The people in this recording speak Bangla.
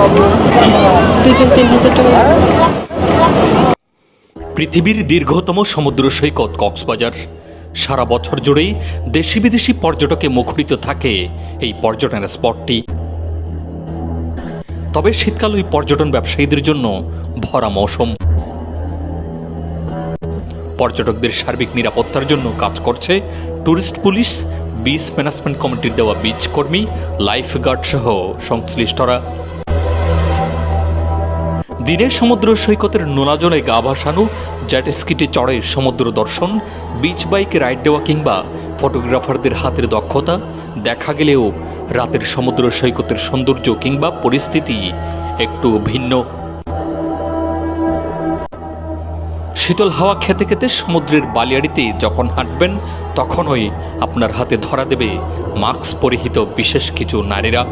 2-3 হাজার টাকা। পৃথিবীর দীর্ঘতম সমুদ্র সৈকত কক্সবাজার। সারা বছর জুড়েই দেশি বিদেশি পর্যটকে মুখরিত থাকে এই পর্যটন স্পটটি। তবে শীতকাল ওই পর্যটন ব্যবসায়ীদের জন্য ভরা মৌসুম। পর্যটকদের সার্বিক নিরাপত্তার জন্য কাজ করছে ট্যুরিস্ট পুলিশ, বিচ ম্যানেজমেন্ট কমিটির দেওয়া বিচ কর্মী, লাইফ গার্ড সহ সংশ্লিষ্টরা। দিনে সমুদ্র সৈকতের নোনাজলে গা ভাসানো, জেট স্কিটে চড়ে সমুদ্র দর্শন, বিচ বাইকে রাইড দেওয়া কিংবা ফটোগ্রাফারদের হাতের দক্ষতা দেখা গেলেও রাতের সমুদ্র সৈকতের সৌন্দর্য কিংবা পরিস্থিতি একটু ভিন্ন। শীতল হাওয়া খেতে খেতে সমুদ্রের বালিয়াড়িতে যখন হাঁটবেন তখনই আপনার হাতে ধরা দেবে মাস্ক পরিহিত বিশেষ কিছু নারীরা।